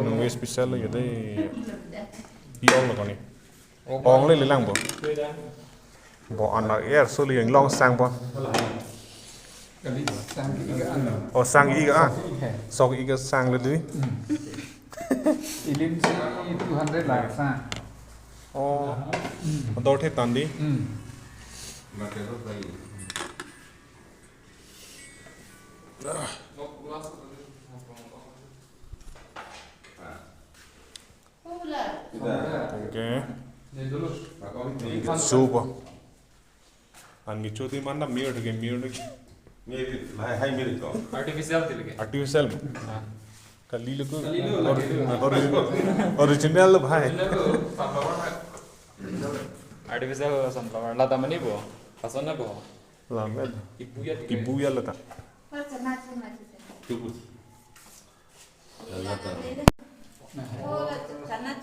nunggu spesial lagi deh. Iong lah kau ni. Ong le lang bo. Bo anak air soli yang long sang bo. Oh sang iga ah. Sok iga sang le dui. Ilim si 200 lah sa. Oh. Dor the tandi. Okay. Super. Angi choti mana mirror ke mirror ke. Hai mirror ko. Artificial. Kali lu original bhai. Artificial sunflower lata mani bo. Pasona bo. Lamed. Ibu ya lata. Tubuh. Oh, karena